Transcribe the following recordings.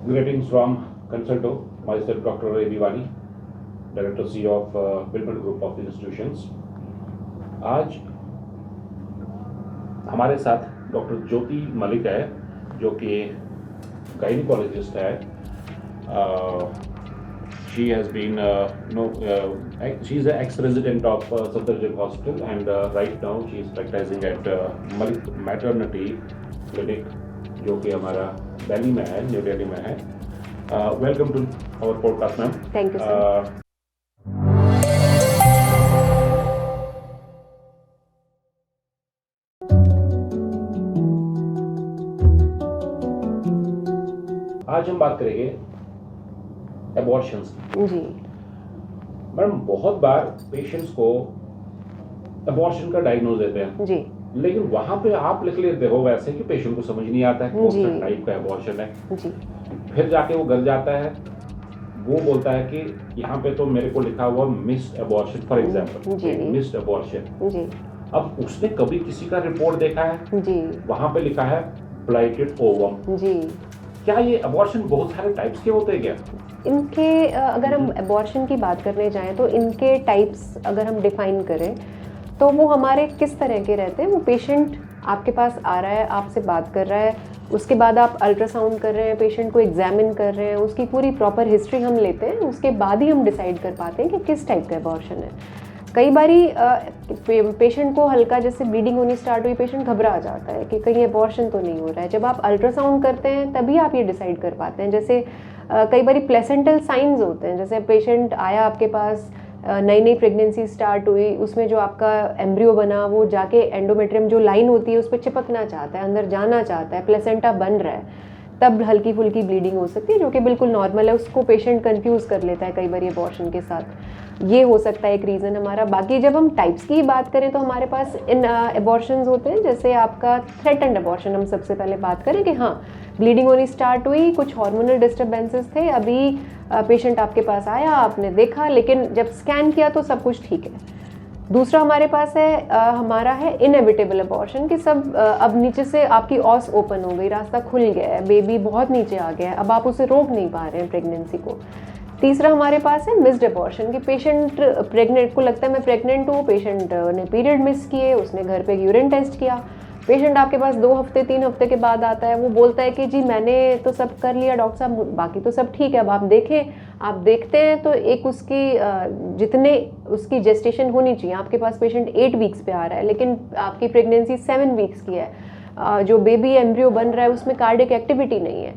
Greetings from Consulto, myself Dr. Ray Diwali, Director CEO of Wilmot Group of Institutions. आज हमारे साथ doctor ज्योति मलिक है जो कि गायनिकोलॉजिस्ट है. She has been she's an ex-resident of Safdarjung Hospital and right now she is practicing at Malik Maternity Clinic जो कि हमारा दिल्ली में है, न्यू दिल्ली में है. Welcome to our podcast ma'am. Thank you sir. आज हम बात करेंगे एबॉर्शंस की. जी मैडम, बहुत बार पेशेंट्स को एबॉर्शन का डायग्नोज देते हैं जी लेकिन वहां पे आप लिख लेते हो वैसे कि पेशेंट को समझ नहीं आता है कौन जी. सा टाइप का एबॉर्शन है. जी फिर जाके वो घर जाता है, वो बोलता है कि यहाँ पे तो मेरे को लिखा हुआ मिस्ड एबॉर्शन फॉर एग्जांपल, जी. Missed abortion. जी अब उसने कभी किसी का रिपोर्ट देखा है, जी वहां पे लिखा है ब्लाइटेड ओवम. जी. क्या ये एबॉर्शन बहुत सारे टाइप्स के होते हैं क्या? इनके अगर हम एबॉर्शन की बात करने जाएं तो इनके टाइप्स अगर हम डिफाइन करें तो वो हमारे किस तरह के रहते हैं. वो पेशेंट आपके पास आ रहा है, आपसे बात कर रहा है, उसके बाद आप अल्ट्रासाउंड कर रहे हैं, पेशेंट को एग्जामिन कर रहे हैं, उसकी पूरी प्रॉपर हिस्ट्री हम लेते हैं, उसके बाद ही हम डिसाइड कर पाते हैं कि किस टाइप का एबॉर्शन है. कई बारी पेशेंट को हल्का जैसे ब्लीडिंग होनी स्टार्ट हुई, पेशेंट घबरा जाता है कि कहीं एबॉर्शन तो नहीं हो रहा है. जब आप अल्ट्रासाउंड करते हैं तभी आप ये डिसाइड कर पाते हैं. जैसे कई बारी प्लेसेंटल साइंस होते हैं, जैसे पेशेंट आया आपके पास, नई नई प्रेगनेंसी स्टार्ट हुई, उसमें जो आपका एम्ब्रियो बना वो जाके एंडोमेट्रियम जो लाइन होती है उस पर चिपकना चाहता है, अंदर जाना चाहता है, प्लेसेंटा बन रहा है, तब हल्की फुल्की ब्लीडिंग हो सकती है जो कि बिल्कुल नॉर्मल है. उसको पेशेंट कंफ्यूज कर लेता है कई बार एबॉर्शन के साथ. ये हो सकता है एक रीज़न हमारा. बाकी जब हम टाइप्स की बात करें तो हमारे पास इन एबॉर्शंस होते हैं. जैसे आपका थ्रेटन्ड एबॉर्शन हम सबसे पहले बात करें कि हाँ ब्लीडिंग होनी स्टार्ट हुई, कुछ हार्मोनल डिस्टर्बेंसेस थे, अभी पेशेंट आपके पास आया, आपने देखा, लेकिन जब स्कैन किया तो सब कुछ ठीक है. दूसरा हमारे पास है हमारा है इनएविटेबल एबॉर्शन कि सब अब नीचे से आपकी ऑस ओपन हो गई, रास्ता खुल गया है, बेबी बहुत नीचे आ गया है, अब आप उसे रोक नहीं पा रहे हैं प्रेगनेंसी को. तीसरा हमारे पास है मिस्ड एबॉर्शन कि पेशेंट प्रेग्नेंट को लगता है मैं प्रेग्नेंट हूँ, पेशेंट ने पीरियड मिस किए, उसने घर पे यूरिन टेस्ट किया, पेशेंट आपके पास 2 हफ्ते 3 हफ्ते के बाद आता है, वो बोलता है कि जी मैंने तो सब कर लिया डॉक्टर साहब, बाकी तो सब ठीक है, अब आप देखें. आप देखते हैं तो एक उसकी जितने उसकी जेस्टेशन होनी चाहिए, आपके पास पेशेंट 8 वीक्स पे आ रहा है लेकिन आपकी प्रेगनेंसी 7 वीक्स की है, जो बेबी एम्ब्रियो बन रहा है उसमें कार्डियक एक्टिविटी नहीं है.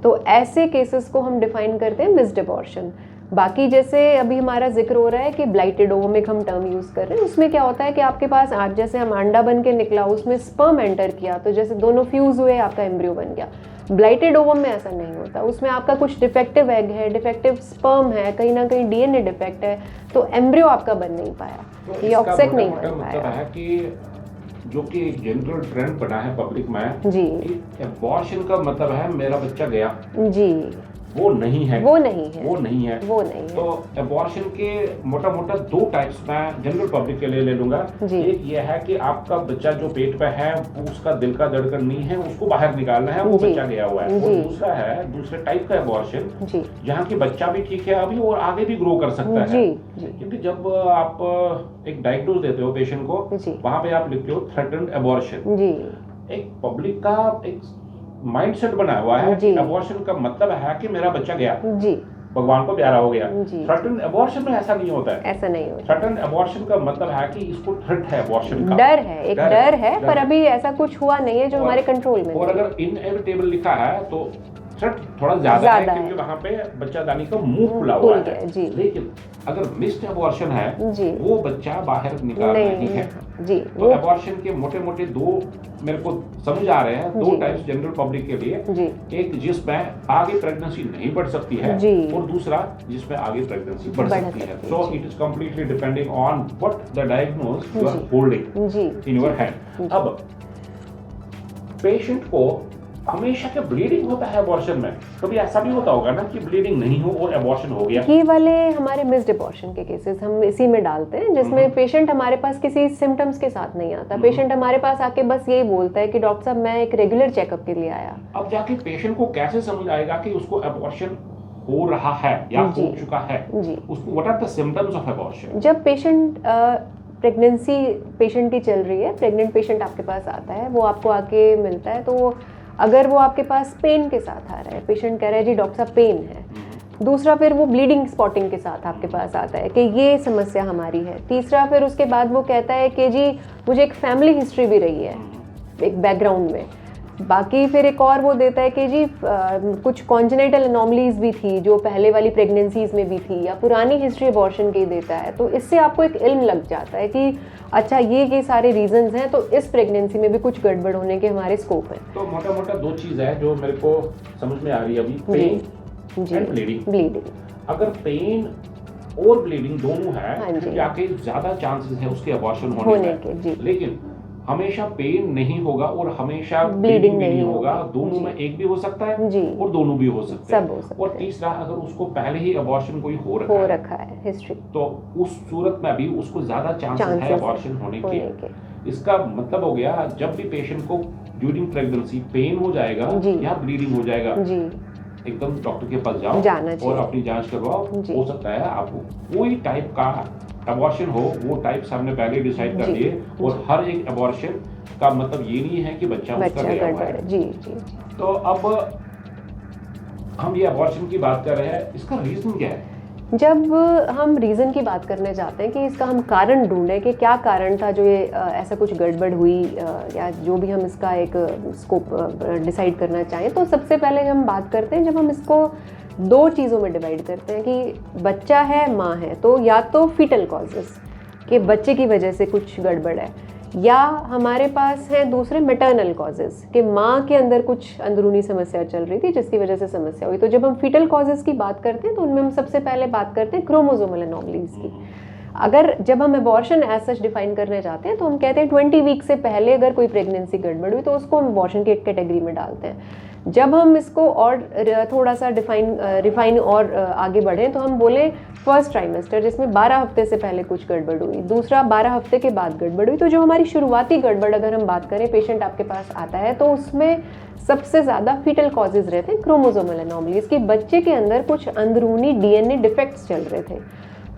तो ऐसे केसेस को हम डिफाइन करते हैं मिस्ड एबॉर्शन. बाकी जैसे अभी हमारा जिक्र हो रहा है कि ब्लाइटेड ओवम एक हम टर्म यूज़ कर रहे हैं, उसमें क्या होता है कि आपके पास आज जैसे हम अंडा बन के निकला, उसमें स्पर्म एंटर किया तो जैसे दोनों फ्यूज़ हुए, आपका एम्ब्रियो बन गया. ब्लाइटेड ओवम में ऐसा नहीं होता, उसमें आपका कुछ डिफेक्टिव एग है, डिफेक्टिव स्पर्म है, कहीं ना कहीं डीएनए डिफेक्ट है, तो एम्ब्रियो आपका बन नहीं पाया, तो ये ऑक्सेट नहीं बन मतलब पाया. है कि जो कि एक जनरल ट्रेंड बना है पब्लिक में जी कि एबॉर्शन का मतलब है मेरा बच्चा गया, जी. वो नहीं है, वो नहीं है, वो नहीं है, वो नहीं है. तो एबॉर्शन के मोटा मोटा 2 टाइप्स मैं जनरल पब्लिक के लिए ले लूंगा. एक ये है कि आपका बच्चा जो पेट पे है उसका दिल का धड़कन नहीं है, उसको बाहर निकालना है, वो बच्चा गया हुआ है. और दूसरा है दूसरे टाइप का एबॉर्शन जहाँ की बच्चा भी ठीक है अभी और आगे भी ग्रो कर सकता है. क्योंकि जब आप एक डायग्नोज देते हो पेशेंट को, वहां पे आप लिखते हो थ्रेटन्ड एबॉर्शन. एक पब्लिक का एक माइंडसेट बना हुआ है कि एबॉर्शन का मतलब है कि मेरा बच्चा गया, भगवान को प्यारा हो गया. थ्रेटन्ड एबॉर्शन में ऐसा नहीं होता है. ऐसा नहीं होता. थ्रेटन्ड एबॉर्शन का मतलब है कि इसको थ्रेट है एबॉर्शन का, डर है, एक डर है, पर अभी ऐसा कुछ हुआ नहीं है जो हमारे कंट्रोल में. और अगर इनएविटेबल लिखा है तो थ्रेट थोड़ा ज्यादा है क्योंकि वहां पे बच्चादानी का मुंह खुला हुआ है. लेकिन अगर मिस्ड एबॉर्शन है वो बच्चा बाहर निकाल नहीं है. तो एबॉर्शन के मोटे मोटे 2 मेरे को समझ आ रहे हैं, 2 टाइप्स जनरल पब्लिक के लिए. एक जिसमें आगे प्रेगनेंसी नहीं बढ़ सकती है और दूसरा जिसमें आगे प्रेगनेंसी बढ़ सकती है. So it is completely depending on what the diagnose you are holding in your hand. अब पेशेंट को हमेशा क्या ब्लीडिंग होता है अबॉर्शन में? कभी ऐसा भी होता होगा ना कि ब्लीडिंग नहीं हो और अबॉर्शन हो गया? ये वाले हमारे मिस्ड अबॉर्शन के केसेस हम इसी में डालते हैं, जिसमें पेशेंट हमारे पास किसी सिम्टम्स के साथ नहीं आता। पेशेंट हमारे पास आके बस यही बोलता है कि डॉक्टर साहब मैं एक रेगुलर चेकअप के लिए आया। अब जाके पेशेंट को कैसे समझ आएगा कि उसको अबॉर्शन हो रहा है या हो चुका है? उसको what are the symptoms of abortion? जब पेशेंट प्रेगनेंसी पेशेंट की चल रही है, प्रेग्नेंट पेशेंट आपके पास आता है, वो आपको आके मिलता है, तो अगर वो आपके पास पेन के साथ आ रहा है, पेशेंट कह रहा है जी डॉक्टर साहब पेन है। दूसरा, फिर वो ब्लीडिंग स्पॉटिंग के साथ आपके पास आता है कि ये समस्या हमारी है। तीसरा, फिर उसके बाद वो कहता है कि जी मुझे एक फैमिली हिस्ट्री भी रही है एक बैकग्राउंड में। बाकी फिर एक और वो देता है कि जी कुछ कॉन्जेनिटल एनॉमलीज भी थी जो पहले वाली प्रेगनेंसीज में भी थी, या पुरानी हिस्ट्री अबॉर्शन की देता है। तो इससे आपको एक इल्म लग जाता है कि अच्छा ये सारे रीजंस हैं, तो इस प्रेगनेंसी में भी कुछ गड़बड़ होने के हमारे स्कोप हैं। तो मोटा मोटा दो चीज़ है जो मेरे को समझ में आ रही है अभी, पेन एंड ब्लीडिंग। अगर पेन और ब्लीडिंग दोनों है तो जाके ज्यादा चांसेस है उसके अबॉर्शन होने के। लेकिन हमेशा पेन नहीं होगा और हमेशा ब्लीडिंग नहीं होगा, दोनों में एक भी हो सकता है और दोनों भी हो सकते हैं। और तीसरा, अगर उसको पहले ही अबॉर्शन कोई हो रखा है हिस्ट्री, तो उस सूरत में भी उसको ज्यादा चांसेस है अबॉर्शन होने के। इसका मतलब हो गया जब भी पेशेंट को ड्यूरिंग प्रेगनेंसी पेन हो जाएगा या ब्लीडिंग हो जाएगा, एकदम डॉक्टर के पास जाओ और अपनी जांच करवाओ। हो सकता है आपको कोई टाइप का अबॉर्शन हो, वो टाइप हमने पहले डिसाइड कर दिए। और हर एक अबॉर्शन का मतलब ये नहीं है कि बच्चा उसका गया हुआ है। तो अब हम ये अबॉर्शन की बात कर रहे हैं, इसका रीजन क्या है? जब हम रीज़न की बात करने जाते हैं कि इसका हम कारण ढूंढें कि क्या कारण था जो ये ऐसा कुछ गड़बड़ हुई, या जो भी हम इसका एक स्कोप डिसाइड करना चाहें, तो सबसे पहले हम बात करते हैं, जब हम इसको दो चीज़ों में डिवाइड करते हैं कि बच्चा है, माँ है, तो या तो फीटल कॉजेस कि बच्चे की वजह से कुछ गड़बड़ है, या हमारे पास है दूसरे मैटरनल कॉजेस कि माँ के अंदर कुछ अंदरूनी समस्या चल रही थी जिसकी वजह से समस्या हुई। तो जब हम फीटल कॉजेस की बात करते हैं तो उनमें हम सबसे पहले बात करते हैं क्रोमोसोमल एनॉमलीज की। अगर जब हम अबॉर्शन एज सच डिफाइन करने जाते हैं तो हम कहते हैं 20 वीक से पहले अगर कोई प्रेगनेंसी गड़बड़ हुई तो उसको हम अबॉर्शन की कैटेगरी में डालते हैं। जब हम इसको और थोड़ा सा रिफाइन और आगे बढ़ें तो हम बोलें फर्स्ट ट्राइमेस्टर, जिसमें 12 हफ्ते से पहले कुछ गड़बड़ हुई, दूसरा 12 हफ्ते के बाद गड़बड़ हुई। तो जो हमारी शुरुआती गड़बड़ अगर हम बात करें, पेशेंट आपके पास आता है तो उसमें सबसे ज़्यादा फीटल कॉजेज रहते हैं क्रोमोसोमल एनॉमलीज कि बच्चे के अंदर कुछ अंदरूनी डीएनए डिफेक्ट्स चल रहे थे।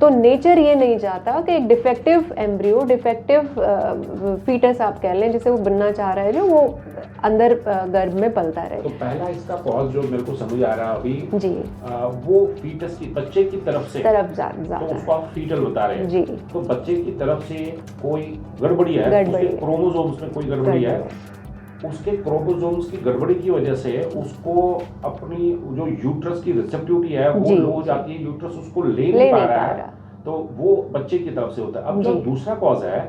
तो नेचर ये नहीं चाहता कि एक डिफेक्टिव एम्ब्रियो, डिफेक्टिव फीटस आप कह लें, जिसे वो बनना चाह रहा है, जो वो अंदर गर्भ में पलता रहे। तो पहला इसका कॉज जो मेरे को समझ आ रहा है अभी जी, वो फीटस की बच्चे की तरफ ज्यादा, तो उसको आप फीटल बता रहे हैं जी। तो बच्चे की तरफ से कोई गड़बड़ी है, उसके क्रोमोसोम्स में कोई गड़बड़ी है, उसके क्रोमोसोम्स की गड़बड़ी की वजह से उसको अपनी जो यूट्रस की रिसेप्टिविटी है वो लो हो जाती है, यूट्रस उसको ले नहीं पा रहा है, तो वो बच्चे की तरफ से होता है। अब जो दूसरा कॉज है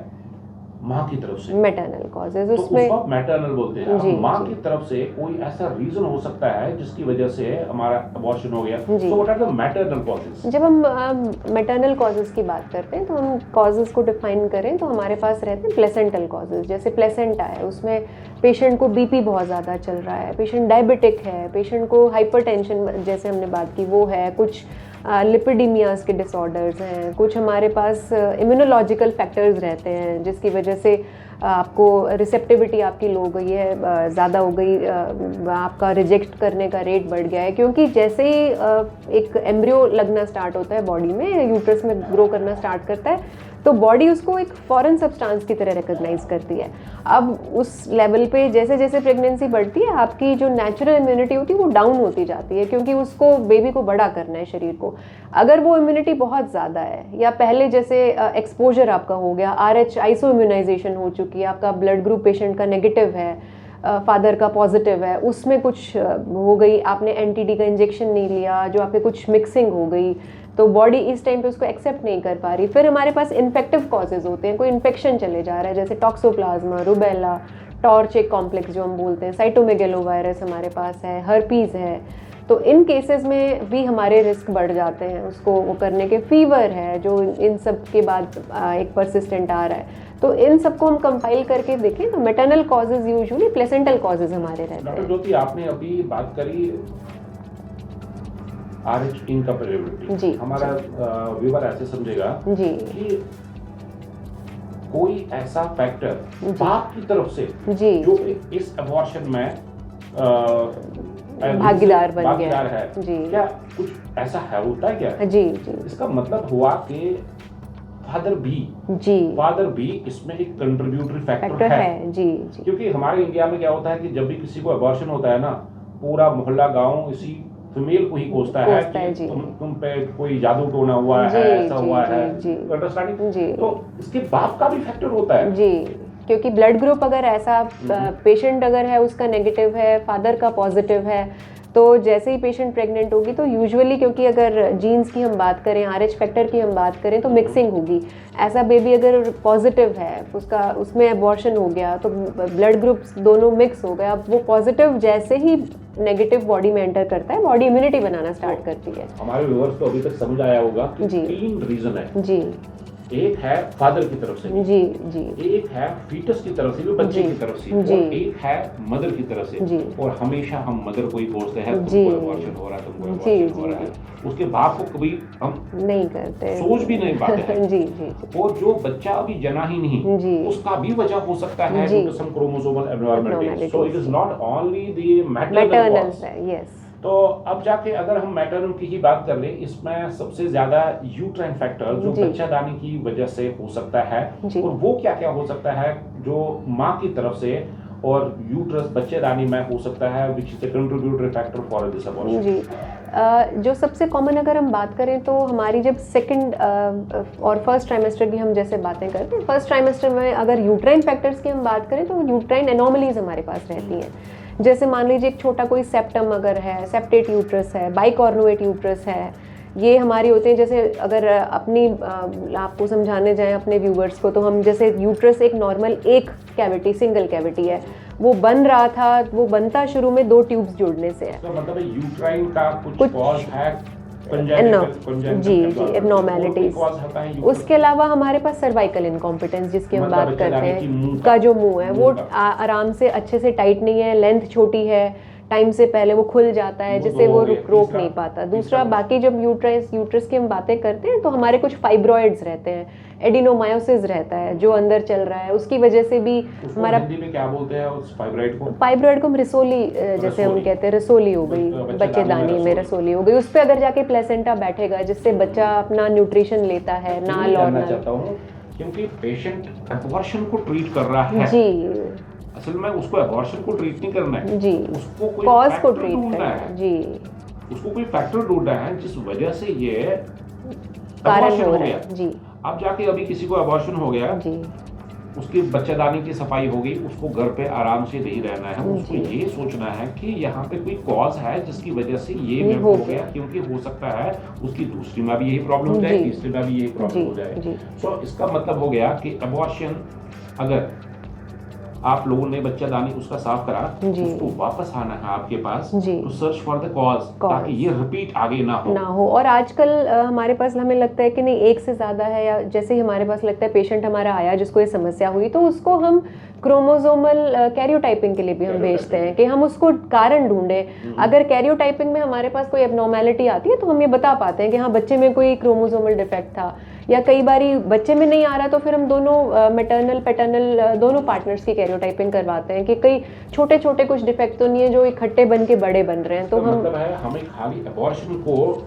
माँ की तरफ से, मैटरनल कॉजेज, उसमें उसको मैटरनल बोलते हैं। अब माँ की तरफ से कोई ऐसा रीजन हो सकता है जिसकी वजह से हमारा अबॉर्शन हो गया। तो what are the maternal causes? जब हम मैटरनल कॉजेज की बात करते हैं तो हम कॉजेज को डिफाइन करें तो हमारे पास रहते हैं प्लेसेंटल कॉजेज। जैसे प्लेसेंटा है, उसमें पेशेंट को बीपी बहुत ज़्यादा चल रहा है, पेशेंट डायबिटिक है, पेशेंट को हाइपरटेंशन जैसे हमने बात की वो है, कुछ लिपिडीमियाज के डिसऑर्डर्स हैं, कुछ हमारे पास इम्यूनोलॉजिकल फैक्टर्स रहते हैं जिसकी वजह से आपको रिसेप्टिविटी आपकी लो हो गई है, ज़्यादा हो गई, आपका रिजेक्ट करने का रेट बढ़ गया है, क्योंकि जैसे ही एक एम्ब्रियो लगना स्टार्ट होता है बॉडी में, यूट्रस में ग्रो करना स्टार्ट करता है, तो बॉडी उसको एक फॉरेन सब्सटेंस की तरह रिकॉग्नाइज करती है। अब उस लेवल पे जैसे जैसे प्रेगनेंसी बढ़ती है आपकी जो नेचुरल इम्यूनिटी होती है वो डाउन होती जाती है, क्योंकि उसको बेबी को बड़ा करना है शरीर को। अगर वो इम्यूनिटी बहुत ज़्यादा है या पहले जैसे एक्सपोजर आपका हो गया, RH आइसो इम्यूनाइजेशन हो चुकी है, आपका ब्लड ग्रुप पेशेंट का नेगेटिव है, फादर का पॉजिटिव है, उसमें कुछ हो गई, आपने एंटी-डी का इंजेक्शन नहीं लिया, जो आपके कुछ मिक्सिंग हो गई, तो बॉडी इस टाइम पे उसको एक्सेप्ट नहीं कर पा रही। फिर हमारे पास इन्फेक्टिव कॉजेज होते हैं, कोई इन्फेक्शन चले जा रहा है जैसे टॉक्सोप्लाज्मा, रूबेला, टॉर्च एक कॉम्प्लेक्स जो हम बोलते हैं, साइटोमेगेलोवायरस हमारे पास है, हर्पीज़ है, तो इन केसेस में भी हमारे रिस्क बढ़ जाते हैं उसको वो करने के। फीवर है जो इन सब के बाद एक परसिस्टेंट आ रहा है, तो इन सबको हम कंपाइल करके देखें तो maternal causes usually placental causes हमारे रहते डॉक्टर हैं। ज्योति, आपने अभी बात करी RH इनकम्पेटिबिलिटी जी, हमारा व्यूअर ऐसे समझेगा जी कि कोई ऐसा फैक्टर जी। बाप की तरफ से जी जो कि इस अबॉर्शन में भागीदार बन भागीदार गया है, जी। क्या कुछ ऐसा है, होता है क्या? जी जी इसका मतलब हुआ कि फादर भी इसमें एक कंट्रीब्यूटरी फैक्टर है। जी जी। क्योंकि हमारे इंडिया में क्या होता है कि जब भी किसी को अबॉर्शन होता है ना, पूरा मोहल्ला गांव इसी फीमेल को ही कोसता है कि तुम पे कोई जादू टोना हुआ है, ऐसा हुआ है, अंडरस्टैंडिंग जी। तो इसके बाप का भी फैक्टर होता है जी, क्योंकि ब्लड ग्रुप अगर ऐसा पेशेंट अगर है उसका नेगेटिव है, फादर का पॉजिटिव है, तो जैसे ही पेशेंट प्रेग्नेंट होगी तो यूजुअली, क्योंकि अगर जीन्स की हम बात करें, RH फैक्टर की हम बात करें, तो मिक्सिंग होगी। ऐसा बेबी अगर पॉजिटिव है, उसका उसमें अबॉर्शन हो गया तो ब्लड ग्रुप्स दोनों मिक्स हो गया। अब वो पॉजिटिव जैसे ही नेगेटिव बॉडी में एंटर करता है, बॉडी इम्यूनिटी बनाना स्टार्ट करती है। हमारे व्यूअर्स को अभी तक समझ आया होगा कि जी। 3 रीजन है जी। एक है फादर की तरफ से, जी जी। एक है फीटस की तरफ से, भी बच्चे की तरफ से, और एक है मदर की तरफ से। जी। और हमेशा हम मदर को ही कोसते हैं, जी। तुमको अबॉर्शन हो रहा है, तुमको अबॉर्शन हो रहा है। उसके बाप को कभी हम नहीं करते, सोच भी नहीं पाते हैं। जी जी। और जो बच्चा अभी जना ही नहीं, जी। उसका भी वजह हो सकता है some chromosomal abnormality. So it is not only the maternal cause. Yes. तो अब जाके अगर हम मैटरनल की ही बात कर ले, इसमें सबसे ज्यादा यूट्राइन फैक्टर जो बच्चादानी की वजह से हो सकता है, और वो क्या क्या हो सकता है जो माँ की तरफ से और यूट्रस बच्चेदानी में हो सकता है, which is the contributory factor for this abortion. जी, जो सबसे कॉमन अगर हम बात करें तो हमारी जब सेकंड और फर्स्ट ट्राइमेस्टर की हम जैसे बातें करते हैं, फर्स्ट ट्राइमेस्टर में अगर यूट्राइन फैक्टर्स की हम बात करें तो यूट्राइन एनोमलीज हमारे पास रहती हैं। जैसे मान लीजिए एक छोटा कोई सेप्टम अगर है, सेप्टेट यूट्रस है, बाइकॉर्नुएट यूट्रस है, ये हमारी होते हैं। जैसे अगर अपनी आपको समझाने जाएं अपने व्यूवर्स को, तो हम जैसे यूट्रस एक नॉर्मल एक कैविटी, सिंगल कैविटी है, वो बन रहा था, वो बनता शुरू में 2 ट्यूब्स जुड़ने से है। तो मतलब यूट्राइन का कुछ कॉज है, जी जी, एबनॉर्मेलिटीज। उसके अलावा हमारे पास सर्वाइकल इनकॉम्पिटेंस जिसकी हम बात करते हैं, का जो मुंह है वो आराम से अच्छे से टाइट नहीं है, लेंथ छोटी है, टाइम से पहले वो खुल जाता है जिससे वो रोक नहीं पाता। दूसरा, बाकी जब यूट्रस की हम बातें करते हैं तो हमारे कुछ फाइब्रॉइड्स रहते हैं, एडिनोमायोसिस रहता है जो अंदर चल रहा है, उसकी वजह से भी हमारा हिंदी में क्या बोलते हैं उस फाइब्रॉइड को? फाइब्रॉइड को हम रिसोली, जैसे हम कहते हैं रसोली हो गई, बच्चेदानी में रसोली हो गई, उस पर अगर जाके प्लेसेंटा बैठेगा जिससे बच्चा अपना न्यूट्रिशन लेता है, नाल और नाल। क्योंकि पेशेंट अबॉर्शन को ट्रीट कर रहा है जी, असल में उसको अबॉर्शन को ट्रीट नहीं करना है जी, उसको कोई कॉज को ट्रीट करना है जी, उसको कोई फैक्टर ढूंढना है जिस वजह से ये कारण हो रहा है जी। अब जाके अभी किसी को अबॉर्शन हो गया जी, उसकी बच्चेदानी की सफाई हो गई, उसको घर पे आराम से नहीं रहना है, उसको ये सोचना है कि यहाँ पे कोई कॉज है जिसकी वजह से ये मेरे को हो गया, क्योंकि हो सकता है उसकी दूसरी में भी यही प्रॉब्लम हो जाए, तीसरी में भी यही प्रॉब्लम हो जाए। सो इसका मतलब हो गया कि अबॉर्शन, अगर आप लोगों ने बच्चादानी उसका साफ करा, उसको वापस आना है आपके पास to search for the cause, ताकि ये रिपीट आगे ना हो। और आजकल हमारे पास हमें लगता है कि नहीं एक से ज़्यादा है, या जैसे ही हमारे पास लगता है पेशेंट हमारा आया जिसको ये समस्या हुई, तो उसको हम क्रोमोसोमल कैरियोटाइपिंग के लिए भी हम भेजते हैं कि हम उसको कारण ढूंढें। अगर कैरियोटाइपिंग में हमारे पास कोई एबनॉर्मेलिटी आती है तो हम ये बता पाते हैं कि हाँ बच्चे में कोई क्रोमोसोमल डिफेक्ट था, या कई बारी बच्चे में नहीं आ रहा तो फिर हम दोनों मैटरनल पैटर्नल दोनों पार्टनर्स की कैरियोटाइपिंग करवाते हैं कि कई छोटे छोटे कुछ डिफेक्ट तो नहीं है जो इकट्ठे बन के बड़े बन रहे हैं। तो हम मतलब है हमें खाली अबॉर्शन को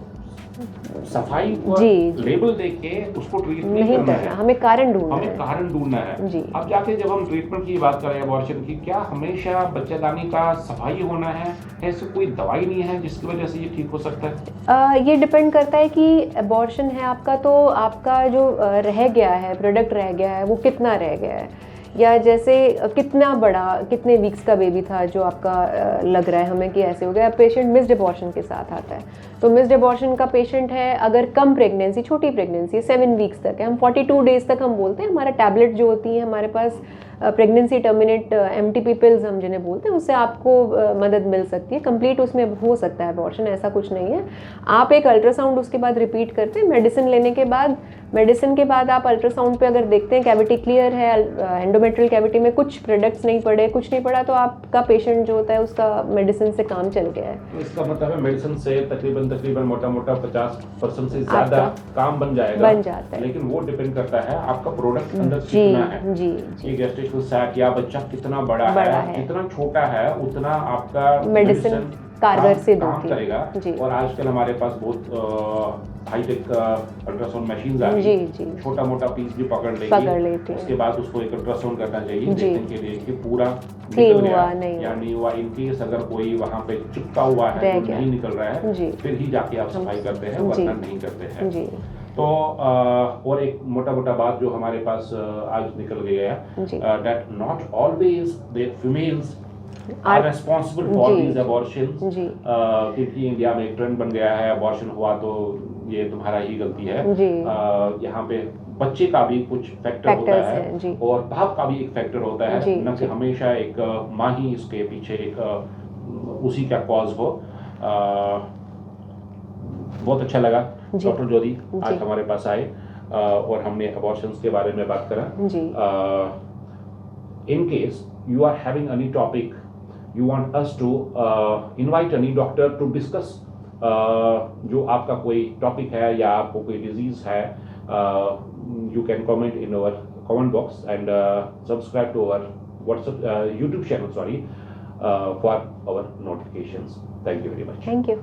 सफाई पर लेबल देके उसको ट्रीट नहीं करना है, हमें कारण ढूंढना है, हमें कारण ढूंढना है जी। अब जाके जब हम ट्रीटमेंट की बात करें अबॉर्शन की, क्या हमेशा बच्चेदानी का सफाई होना है? ऐसे कोई दवाई नहीं है जिसकी वजह से ये ठीक हो सकता है? ये डिपेंड करता है कि अबॉर्शन है आपका, तो आपका जो रह गया है, प्रोडक्ट रह गया है, वो कितना रह गया है, या जैसे कितना बड़ा, कितने वीक्स का बेबी था जो आपका लग रहा है हमें कि ऐसे हो गया। पेशेंट मिस्ड अबॉर्शन के साथ आता है, तो मिस्ड अबॉर्शन का पेशेंट है, अगर कम प्रेगनेंसी, छोटी प्रेगनेंसी 7 वीक्स तक है, हम 42 डेज तक हम बोलते हैं, हमारा टैबलेट जो होती है हमारे पास प्रेगनेंसी टर्मिनेट MTP पिल्स हम जिन्हें बोलते हैं, उससे आपको मदद मिल सकती है। कंप्लीट उसमें हो सकता है अबॉर्शन, ऐसा कुछ नहीं है। आप एक अल्ट्रासाउंड उसके बाद रिपीट करते हैं मेडिसिन लेने के बाद। मेडिसिन के बाद आप अल्ट्रासाउंड पे अगर देखते हैं कैविटी क्लियर है, एंडोमेट्रियल कैविटी में कुछ प्रोडक्ट्स नहीं पड़े, कुछ नहीं पड़ा, तो आपका पेशेंट जो होता है उसका मेडिसिन से काम चल गया है। इसका मतलब है मेडिसिन से तकरीबन मोटा 50% से ज्यादा काम बन जाता है, लेकिन वो डिपेंड करता है आपका प्रोडक्ट अंदर कितना है। जी ये गेस्टेशनल सैक या बच्चा कितना बड़ा है, कितना छोटा है, उतना आपका मेडिसिन कारगर से काम करेगा। और आजकल हमारे पास बहुत हाईटेक अल्ट्रासाउंड मशीन्स आ गई, छोटा मोटा पीस भी पकड़ लेगी, उसके बाद उसको एक अल्ट्रासाउंड करना चाहिए देखने के लिए कि पूरा निकल गया या नहीं हुआ। इनकेस अगर कोई वहाँ पे चिपका हुआ है तो नहीं निकल रहा है, फिर ही जाके आप सफाई करते हैं, वरना नहीं करते हैं। तो और एक मोटा बात जो हमारे पास आज निकल गया है, that not always the females are responsible for these abortions, क्योंकि इंडिया में एक ट्रेंड बन गया है, अबॉर्शन हुआ तो ये तुम्हारा ही गलती है। यहाँ पे बच्चे का भी कुछ फैक्टर होता है और बाप का भी एक फैक्टर होता है, न कि हमेशा एक माँ ही इसके पीछे एक उसी का कॉज हो। बहुत अच्छा लगा डॉक्टर ज्योति आज हमारे पास आए और हमने अबॉर्शंस के बारे में बात करा। In case you are having any topic, you want us to invite any doctor to discuss जो आपका कोई टॉपिक है या आपको कोई डिजीज है, you can comment in our comment box and subscribe to our YouTube channel, for our notifications. Thank you very much. Thank you.